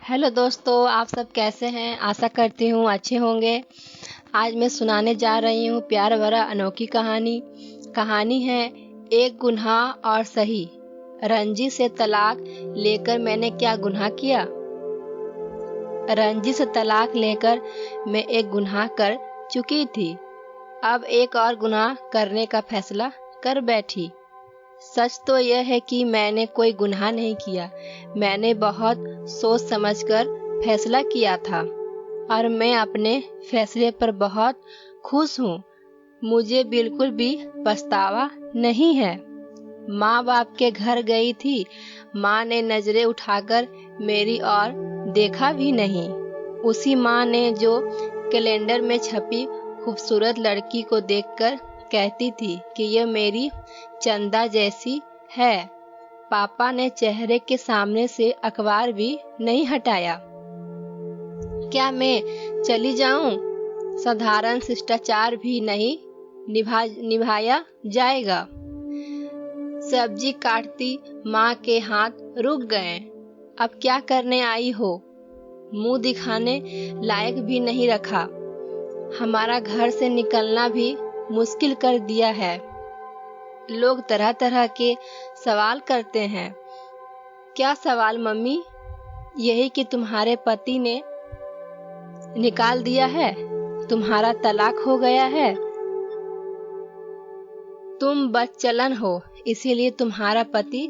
Hello दोस्तों, आप सब कैसे हैं? आशा करती हूँ अच्छे होंगे। आज मैं सुनाने जा रही हूँ प्यार भरा अनोखी कहानी। कहानी है एक गुनाह और सही। रंजी से तलाक लेकर मैंने क्या गुनाह किया। रंजी से तलाक लेकर मैं एक गुनाह कर चुकी थी। अब एक और गुनाह करने का फैसला कर बैठी। सच तो यह है कि मैंने कोई गुनाह नहीं किया। मैंने बहुत सोच समझकर फैसला किया था और मैं अपने फैसले पर बहुत खुश हूँ। मुझे बिल्कुल भी पछतावा नहीं है। माँ बाप के घर गई थी। माँ ने नजरें उठाकर मेरी ओर देखा भी नहीं। उसी माँ ने जो कैलेंडर में छपी खूबसूरत लड़की को देखकर कहती थी कि यह मेरी चंदा जैसी है। पापा ने चेहरे के सामने से अखबार भी नहीं हटाया। क्या मैं चली जाऊं? साधारण शिष्टाचार भी नहीं निभाया जाएगा। सब्जी काटती माँ के हाथ रुक गए। अब क्या करने आई हो? मुंह दिखाने लायक भी नहीं रखा। हमारा घर से निकलना भी मुश्किल कर दिया है। लोग तरह तरह के सवाल करते हैं। क्या सवाल मम्मी? यही कि तुम्हारे पति ने निकाल दिया है, तुम्हारा तलाक हो गया है, तुम बदचलन हो, इसीलिए तुम्हारा पति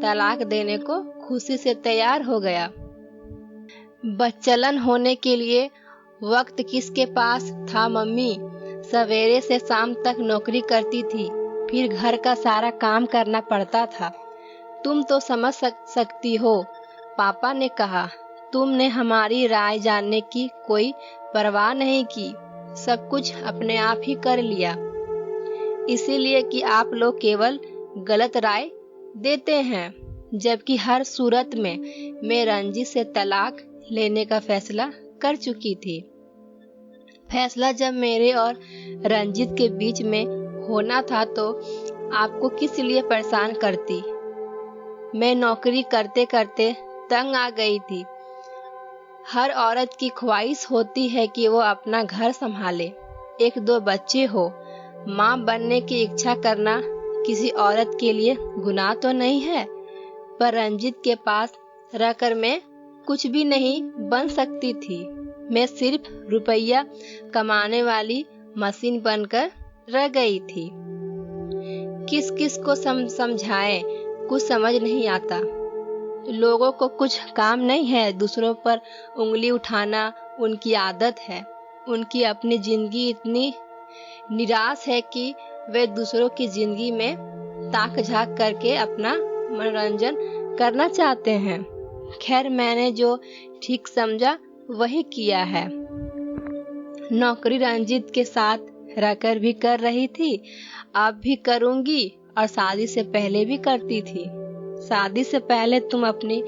तलाक देने को खुशी से तैयार हो गया। बदचलन होने के लिए वक्त किसके पास था मम्मी? सवेरे से शाम तक नौकरी करती थी, फिर घर का सारा काम करना पड़ता था। तुम तो समझ सकती हो, पापा ने कहा। तुमने हमारी राय जानने की कोई परवाह नहीं की, सब कुछ अपने आप ही कर लिया, इसीलिए कि आप लोग केवल गलत राय देते हैं। जबकि हर सूरत में मैं रंजी से तलाक लेने का फैसला कर चुकी थी। फैसला जब मेरे और रंजित के बीच में होना था तो आपको किस लिए परेशान करती? मैं नौकरी करते करते तंग आ गई थी। हर औरत की ख्वाहिश होती है कि वो अपना घर संभाले, एक दो बच्चे हो। माँ बनने की इच्छा करना किसी औरत के लिए गुनाह तो नहीं है, पर रंजित के पास रहकर मैं कुछ भी नहीं बन सकती थी। मैं सिर्फ रुपया कमाने वाली मशीन बनकर रह गई थी। किस किस को समझाएं, कुछ समझ नहीं आता। लोगों को कुछ काम नहीं है दूसरों पर उंगली उठाना, उनकी आदत है। उनकी अपनी जिंदगी इतनी निराश है कि वे दूसरों की जिंदगी में ताक झांक करके अपना मनोरंजन करना चाहते हैं। खैर, मैंने जो ठीक समझा वही किया है। नौकरी रंजित के साथ रहकर भी कर रही थी, अब भी करूंगी और शादी से पहले भी करती थी। शादी से पहले तुम अपनी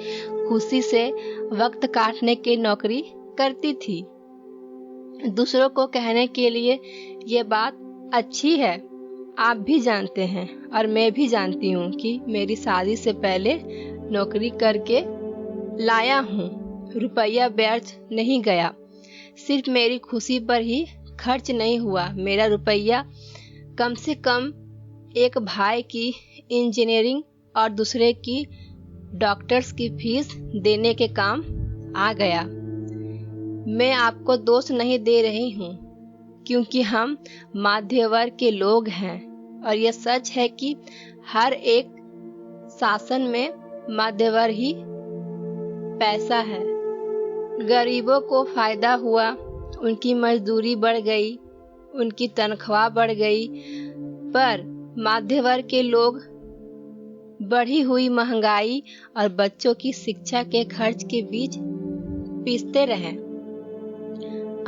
खुशी से वक्त काटने की नौकरी करती थी। दूसरों को कहने के लिए ये बात अच्छी है। आप भी जानते हैं और मैं भी जानती हूँ कि मेरी शादी से पहले नौकरी करके लाया हूँ। रुपया व्यर्थ नहीं गया, सिर्फ मेरी खुशी पर ही खर्च नहीं हुआ। मेरा रुपया कम से कम एक भाई की इंजीनियरिंग और दूसरे की डॉक्टर्स की फीस देने के काम आ गया। मैं आपको दोष नहीं दे रही हूँ, क्योंकि हम मध्य वर्ग के लोग हैं और यह सच है कि हर एक शासन में मध्य वर्ग ही पैसा है। गरीबों को फायदा हुआ, उनकी मजदूरी बढ़ गई, उनकी तनख्वाह बढ़ गई, पर मध्य वर्ग के लोग बढ़ी हुई महंगाई और बच्चों की शिक्षा के खर्च के बीच पिसते रहे।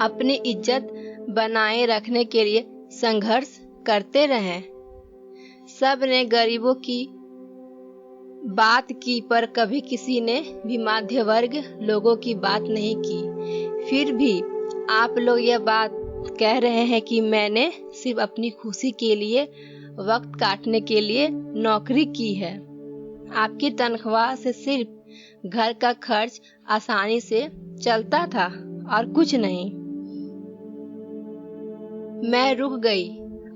अपनी इज्जत बनाए रखने के लिए संघर्ष करते रहे। सब ने गरीबों की बात की, पर कभी किसी ने भी मध्य वर्ग लोगों की बात नहीं की। फिर भी आप लोग यह बात कह रहे हैं कि मैंने सिर्फ अपनी खुशी के लिए वक्त काटने के लिए नौकरी की है। आपकी तनख्वाह से सिर्फ घर का खर्च आसानी से चलता था और कुछ नहीं। मैं रुक गई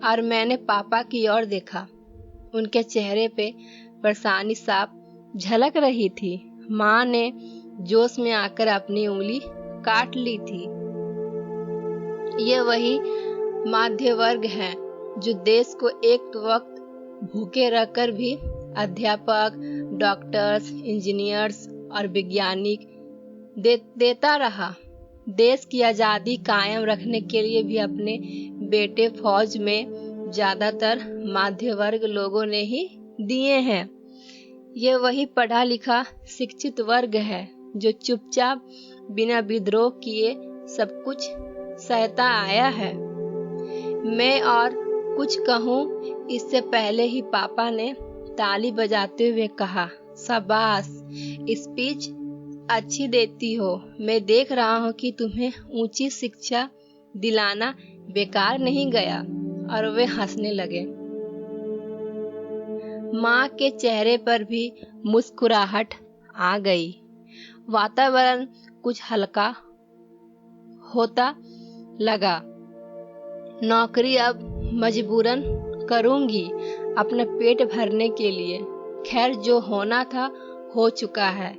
और मैंने पापा की ओर देखा। उनके चेहरे पे परेशानी साफ झलक रही थी। माँ ने जोश में आकर अपनी उंगली काट ली थी। ये वही मध्य वर्ग है जो देश को एक वक्त भूखे रहकर भी अध्यापक, डॉक्टर्स, इंजीनियर्स और वैज्ञानिक देता रहा। देश की आजादी कायम रखने के लिए भी अपने बेटे फौज में ज्यादातर मध्य वर्ग लोगों ने ही दिए हैं। ये वही पढ़ा लिखा शिक्षित वर्ग है जो चुपचाप बिना विद्रोह किए सब कुछ सहता आया है। मैं और कुछ कहूँ इससे पहले ही पापा ने ताली बजाते हुए कहा, शाबाश, स्पीच अच्छी देती हो। मैं देख रहा हूँ कि तुम्हें ऊंची शिक्षा दिलाना बेकार नहीं गया। और वे हंसने लगे। माँ के चेहरे पर भी मुस्कुराहट आ गई। वातावरण कुछ हल्का होता लगा। नौकरी अब मजबूरन करूंगी अपना पेट भरने के लिए। खैर, जो होना था हो चुका है।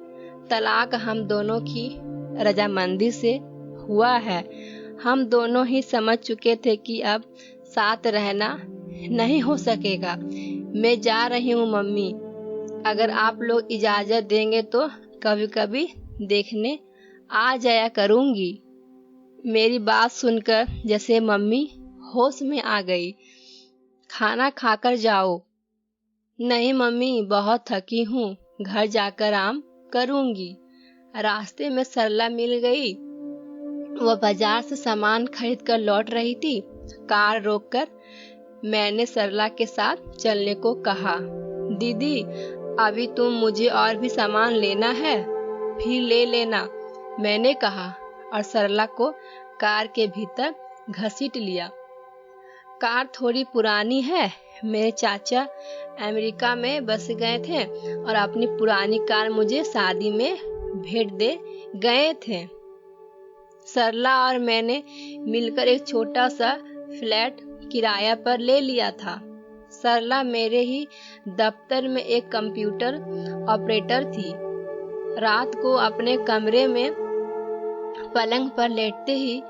तलाक हम दोनों की रजामंदी से हुआ है। हम दोनों ही समझ चुके थे कि अब साथ रहना नहीं हो सकेगा। मैं जा रही हूँ मम्मी। अगर आप लोग इजाजत देंगे तो कभी कभी देखने आ जाया करूंगी। मेरी बात सुनकर जैसे मम्मी होश में आ गई। खाना खाकर जाओ। नहीं मम्मी, बहुत थकी हूँ, घर जाकर आराम करूंगी। रास्ते में सरला मिल गई। वह बाजार से सामान खरीद कर लौट रही थी। कार रोककर मैंने सरला के साथ चलने को कहा। दीदी, अभी तुम मुझे और भी सामान लेना है, फिर ले लेना, मैंने कहा और सरला को कार के भीतर घसीट लिया। कार थोड़ी पुरानी है। मेरे चाचा अमेरिका में बस गए थे और अपनी पुरानी कार मुझे शादी में भेंट दे गए थे। सरला और मैंने मिलकर एक छोटा सा फ्लैट किराया पर ले लिया था। सरला मेरे ही दफ्तर में एक कंप्यूटर ऑपरेटर थी। रात को अपने कमरे में पलंग पर लेटते ही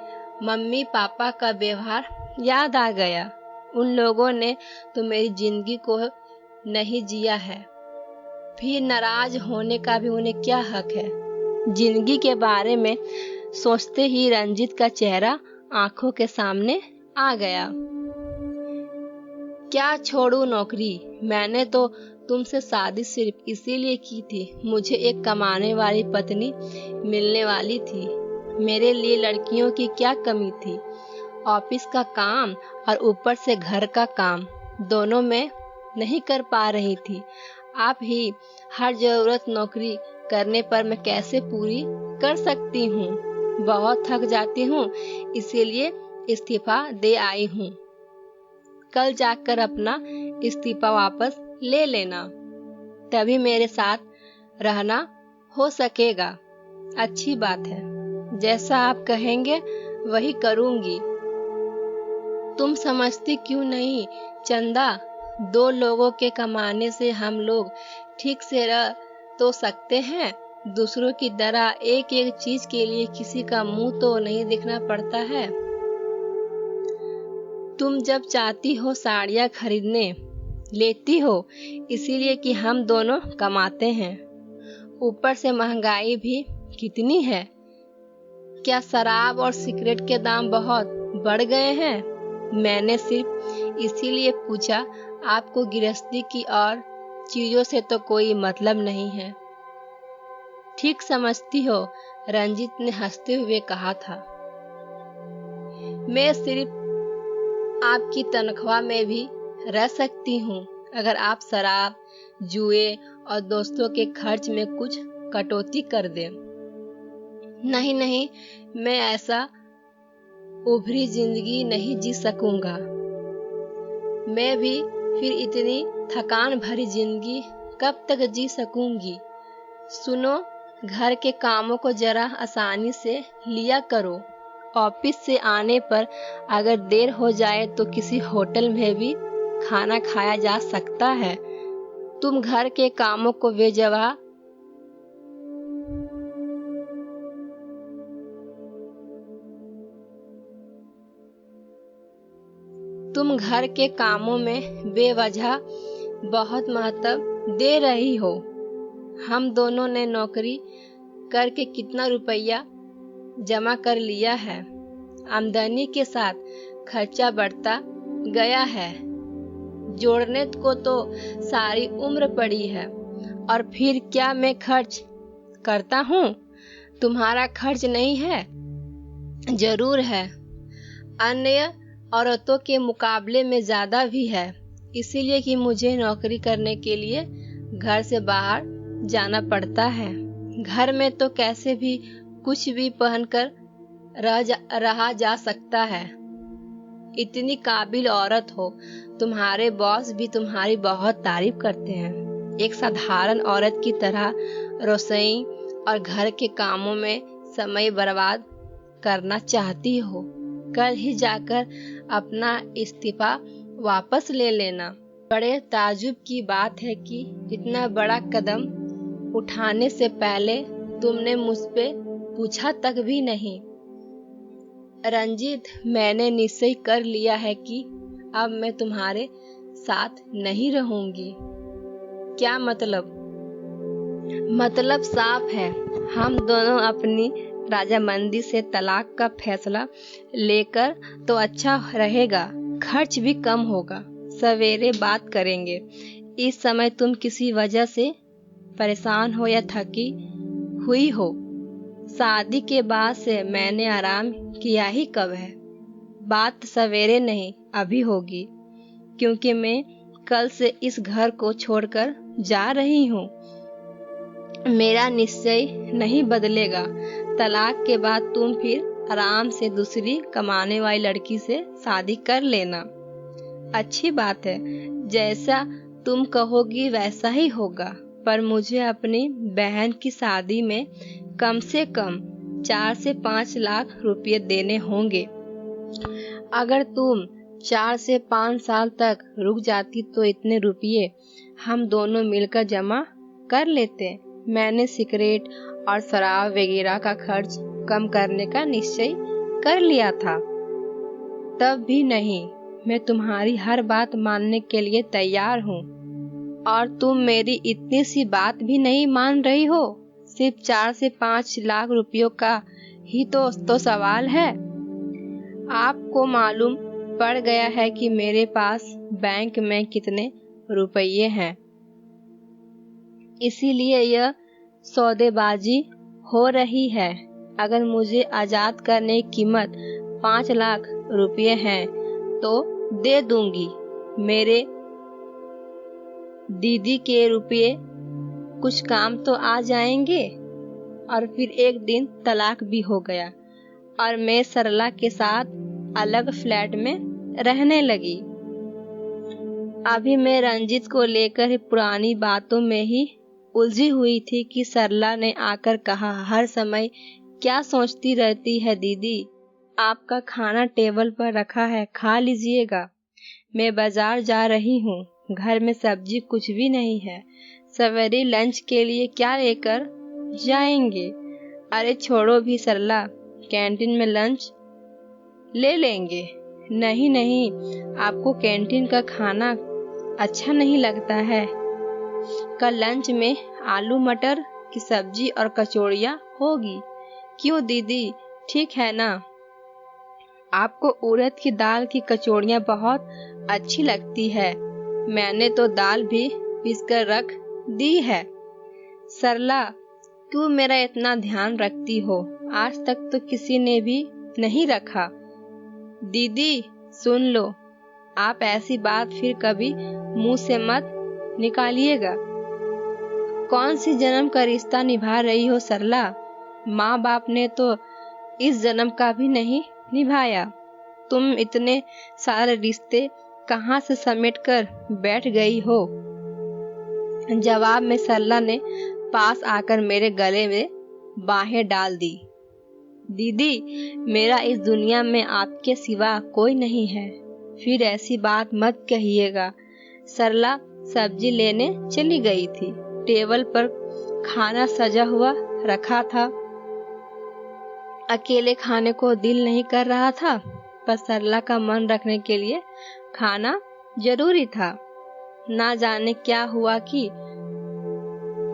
मम्मी पापा का व्यवहार याद आ गया। उन लोगों ने तो मेरी जिंदगी को नहीं जिया है, फिर नाराज होने का भी उन्हें क्या हक है। जिंदगी के बारे में सोचते ही रंजित का चेहरा आंखों के सामने आ गया। क्या छोड़ू नौकरी? मैंने तो तुमसे शादी सिर्फ इसीलिए की थी, मुझे एक कमाने वाली पत्नी मिलने वाली थी। मेरे लिए लड़कियों की क्या कमी थी? ऑफिस का काम और ऊपर से घर का काम दोनों में नहीं कर पा रही थी। आप ही हर जरूरत नौकरी करने पर मैं कैसे पूरी कर सकती हूँ? बहुत थक जाती हूँ, इसीलिए इस्तीफा दे आई हूँ। कल जाकर अपना इस्तीफा वापस ले लेना, तभी मेरे साथ रहना हो सकेगा। अच्छी बात है, जैसा आप कहेंगे वही करूंगी। तुम समझती क्यों नहीं चंदा? 2 लोगों के कमाने से हम लोग ठीक से रह तो सकते हैं। दूसरों की तरह एक एक चीज के लिए किसी का मुंह तो नहीं देखना पड़ता है। तुम जब चाहती हो साड़ियाँ खरीदने लेती हो, इसीलिए कि हम दोनों कमाते हैं। ऊपर से महंगाई भी कितनी है। क्या शराब और सिगरेट के दाम बहुत बढ़ गए हैं? मैंने सिर्फ इसीलिए पूछा, आपको गृहस्थी की और चीजों से तो कोई मतलब नहीं है। ठीक समझती हो, रंजित ने हंसते हुए कहा था। मैं सिर्फ आपकी तनख्वाह में भी रह सकती हूँ अगर आप शराब, जुए और दोस्तों के खर्च में कुछ कटौती कर दें। नहीं नहीं, मैं ऐसा उभरी जिंदगी नहीं जी सकूंगा। मैं भी फिर इतनी थकान भरी जिंदगी कब तक जी सकूंगी? सुनो, घर के कामों को जरा आसानी से लिया करो। ऑफिस से आने पर अगर देर हो जाए तो किसी होटल में भी खाना खाया जा सकता है। तुम घर के कामों को बेजवा तुम घर के कामों में बेवजह बहुत महत्व दे रही हो। हम दोनों ने नौकरी करके कितना रुपया जमा कर लिया है। आमदनी के साथ खर्चा बढ़ता गया है। जोड़ने को तो सारी उम्र पड़ी है। और फिर क्या मैं खर्च करता हूँ? तुम्हारा खर्च नहीं है? जरूर है। अन्य औरतों के मुकाबले में ज्यादा भी है। इसीलिए कि मुझे नौकरी करने के लिए घर से बाहर जाना पड़ता है। घर में तो कैसे भी कुछ भी पहनकर रहा जा सकता है। इतनी काबिल औरत हो, तुम्हारे बॉस भी तुम्हारी बहुत तारीफ करते हैं। एक साधारण औरत की तरह रसोई और घर के कामों में समय बर्बाद करना चाहती हो? कल ही जाकर अपना इस्तीफा वापस ले लेना। बड़े ताज्जुब की बात है कि इतना बड़ा कदम उठाने से पहले तुमने मुझसे पूछा तक भी नहीं। रंजीत, मैंने निश्चय कर लिया है कि अब मैं तुम्हारे साथ नहीं रहूंगी। क्या मतलब? मतलब साफ है। हम दोनों अपनी राजामंदी से तलाक का फैसला लेकर तो अच्छा रहेगा, खर्च भी कम होगा। सवेरे बात करेंगे। इस समय तुम किसी वजह से परेशान हो या थकी हुई हो? शादी के बाद से मैंने आराम किया ही कब है। बात सवेरे नहीं अभी होगी, क्योंकि मैं कल से इस घर को छोड़कर जा रही हूँ। मेरा निश्चय नहीं बदलेगा। तलाक के बाद तुम फिर आराम से दूसरी कमाने वाली लड़की से शादी कर लेना। अच्छी बात है। जैसा तुम कहोगी वैसा ही होगा। पर मुझे अपनी बहन की शादी में कम से कम 4 से 5 लाख रुपए देने होंगे। अगर तुम 4 से 5 साल तक रुक जाती तो इतने रुपये हम दोनों मिलकर जमा कर लेते। मैंने सिगरेट और शराब वगैरह का खर्च कम करने का निश्चय कर लिया था। तब भी नहीं। मैं तुम्हारी हर बात मानने के लिए तैयार हूँ। और तुम मेरी इतनी सी बात भी नहीं मान रही हो। सिर्फ 4 से 5 लाख रुपयों का ही तो सवाल है। आपको मालूम पड़ गया है कि मेरे पास बैंक में कितने रुपये हैं। इसीलिए यह सौदेबाजी हो रही है। अगर मुझे आजाद करने की कीमत 5 लाख रुपये है तो दे दूंगी। मेरे दीदी के रुपये कुछ काम तो आ जाएंगे। और फिर एक दिन तलाक भी हो गया और मैं सरला के साथ अलग फ्लैट में रहने लगी। अभी मैं रंजीत को लेकर पुरानी बातों में ही उलझी हुई थी कि सरला ने आकर कहा, हर समय क्या सोचती रहती है दीदी? आपका खाना टेबल पर रखा है, खा लीजिएगा। मैं बाजार जा रही हूँ। घर में सब्जी कुछ भी नहीं है। सवेरे लंच के लिए क्या लेकर जाएंगे? अरे छोड़ो भी सरला, कैंटीन में लंच ले लेंगे। नहीं नहीं, आपको कैंटीन का खाना अच्छा नहीं लगता है। कल लंच में आलू मटर की सब्जी और कचौड़ियाँ होगी। क्यों दीदी, ठीक है ना? आपको उड़द की दाल की कचौड़ियाँ बहुत अच्छी लगती है। मैंने तो दाल भी पीसकर रख दी है। सरला, क्यों मेरा इतना ध्यान रखती हो? आज तक तो किसी ने भी नहीं रखा। दीदी सुन लो, आप ऐसी बात फिर कभी मुंह से मत निकालिएगा। कौन सी जन्म का रिश्ता निभा रही हो सरला? माँ बाप ने तो इस जन्म का भी नहीं निभाया। तुम इतने सारे रिश्ते कहाँ से समेट कर बैठ गई हो? जवाब में सरला ने पास आकर मेरे गले में बाहें डाल दी। दीदी, मेरा इस दुनिया में आपके सिवा कोई नहीं है। फिर ऐसी बात मत कहिएगा। सरला सब्जी लेने चली गई थी। टेबल पर खाना सजा हुआ रखा था। अकेले खाने को दिल नहीं कर रहा था, पर सरला का मन रखने के लिए खाना जरूरी था। ना जाने क्या हुआ कि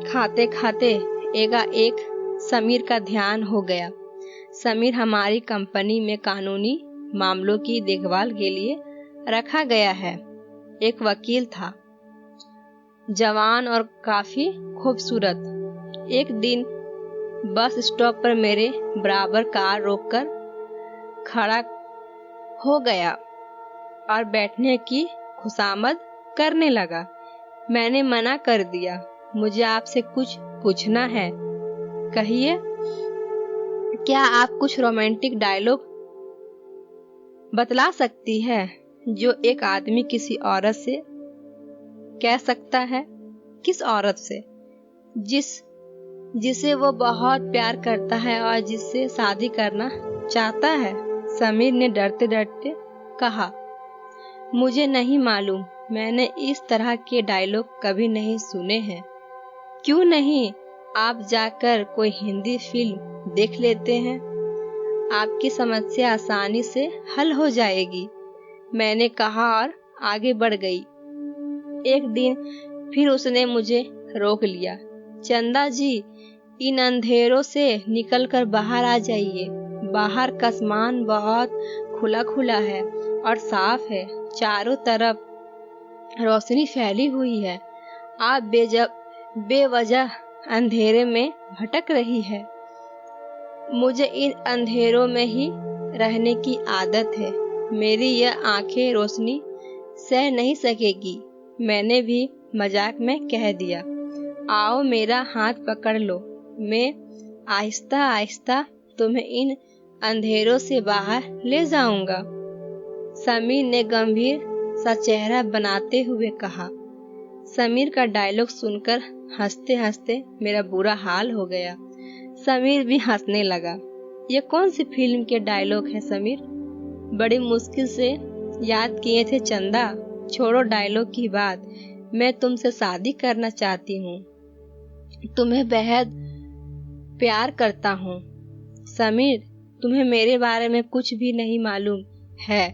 खाते खाते एकाएक समीर का ध्यान हो गया। समीर हमारी कंपनी में कानूनी मामलों की देखभाल के लिए रखा गया है। एक वकील था, जवान और काफी खूबसूरत। एक दिन बस स्टॉप पर मेरे बराबर कार रोककर खड़ा हो गया और बैठने की खुशामद करने लगा। मैंने मना कर दिया। मुझे आपसे कुछ पूछना है। कहिए। क्या आप कुछ रोमांटिक डायलॉग बतला सकती है जो एक आदमी किसी औरत से कह सकता है? किस औरत से? जिसे वो बहुत प्यार करता है और जिससे शादी करना चाहता है। समीर ने डरते डरते कहा, मुझे नहीं मालूम। मैंने इस तरह के डायलॉग कभी नहीं सुने हैं। क्यों नहीं, आप जाकर कोई हिंदी फिल्म देख लेते हैं। आपकी समस्या आसानी से हल हो जाएगी, मैंने कहा और आगे बढ़ गई। एक दिन फिर उसने मुझे रोक लिया। चंदा जी, इन अंधेरों से निकलकर बाहर आ जाइए। बाहर का आसमान बहुत खुला खुला है और साफ है। चारों तरफ रोशनी फैली हुई है। आप बेवजह अंधेरे में भटक रही है। मुझे इन अंधेरों में ही रहने की आदत है। मेरी यह आंखें रोशनी सह नहीं सकेगी। मैंने भी मजाक में कह दिया। आओ मेरा हाथ पकड़ लो, मैं आहिस्ता आहिस्ता तुम्हें इन अंधेरों से बाहर ले जाऊंगा। समीर ने गंभीर सा चेहरा बनाते हुए कहा। समीर का डायलॉग सुनकर हंसते हंसते मेरा बुरा हाल हो गया। समीर भी हंसने लगा। ये कौन सी फिल्म के डायलॉग है समीर? बड़ी मुश्किल से याद किए थे चंदा। छोड़ो डायलॉग की बात, मैं तुमसे शादी करना चाहती हूँ। तुम्हें बेहद प्यार करता हूँ। समीर, तुम्हें मेरे बारे में कुछ भी नहीं मालूम है।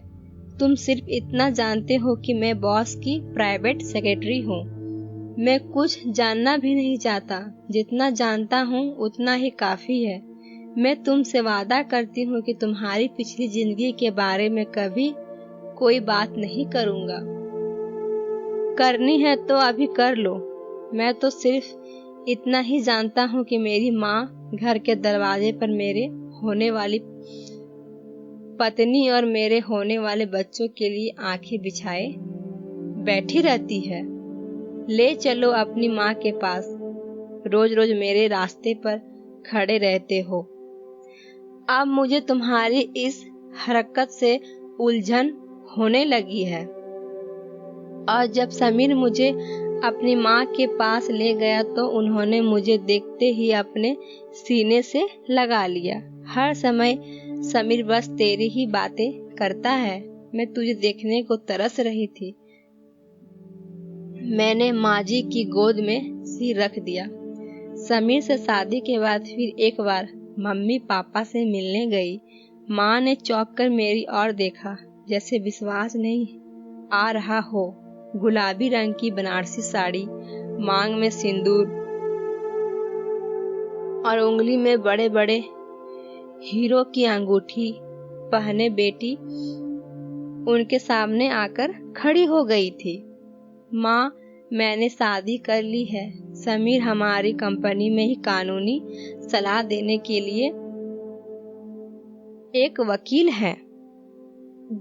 तुम सिर्फ इतना जानते हो कि मैं बॉस की प्राइवेट सेक्रेटरी हूँ। मैं कुछ जानना भी नहीं चाहता। जितना जानता हूँ उतना ही काफी है। मैं तुमसे वादा करती हूँ कि तुम्हारी पिछली जिंदगी के बारे में कभी कोई बात नहीं करूँगा। करनी है तो अभी कर लो। मैं तो सिर्फ इतना ही जानता हूँ कि मेरी माँ घर के दरवाजे पर मेरे होने वाली पत्नी और मेरे होने वाले बच्चों के लिए आंखें बिछाए बैठी रहती है। ले चलो अपनी माँ के पास। रोज रोज मेरे रास्ते पर खड़े रहते हो। अब मुझे तुम्हारी इस हरकत से उलझन होने लगी है। और जब समीर मुझे अपनी माँ के पास ले गया तो उन्होंने मुझे देखते ही अपने सीने से लगा लिया। हर समय समीर बस तेरी ही बातें करता है। मैं तुझे देखने को तरस रही थी। मैंने माँ जी की गोद में सिर रख दिया। समीर से शादी के बाद फिर एक बार मम्मी पापा से मिलने गई। माँ ने चौंक कर मेरी ओर देखा, जैसे विश्वास नहीं आ रहा हो। गुलाबी रंग की बनारसी साड़ी, मांग में सिंदूर और उंगली में बड़े बड़े हीरो की अंगूठी पहने बेटी उनके सामने आकर खड़ी हो गई थी। माँ, मैंने शादी कर ली है। समीर हमारी कंपनी में ही कानूनी सलाह देने के लिए एक वकील है।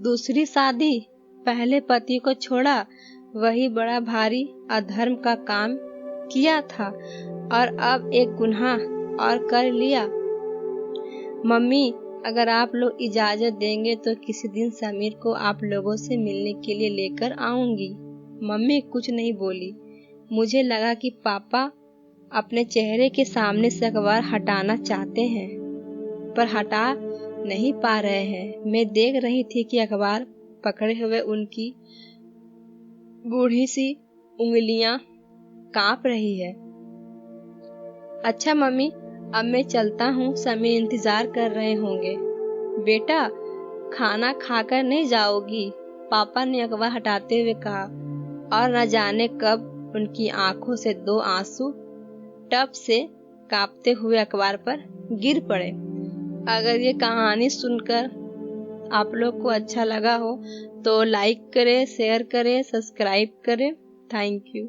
दूसरी शादी, पहले पति को छोड़ा, वही बड़ा भारी अधर्म का काम किया था और अब एक गुनाह और कर लिया। मम्मी, अगर आप लोग इजाजत देंगे तो किसी दिन समीर को आप लोगों से मिलने के लिए लेकर आऊंगी। मम्मी कुछ नहीं बोली। मुझे लगा कि पापा अपने चेहरे के सामने से अखबार हटाना चाहते हैं, पर हटा नहीं पा रहे हैं। मैं देख रही थी कि अखबार पकड़े हुए उनकी बूढ़ी सी उंगलियां कांप रही है। अच्छा मम्मी, अब मैं चलता हूँ, समीर इंतजार कर रहे होंगे। बेटा, खाना खाकर नहीं जाओगी? पापा ने अखबार हटाते हुए कहा, और न जाने कब उनकी आंखों से 2 आंसू टप से कांपते हुए अखबार पर गिर पड़े। अगर ये कहानी सुनकर आप लोग को अच्छा लगा हो तो लाइक करें, शेयर करें, सब्सक्राइब करें। Thank you.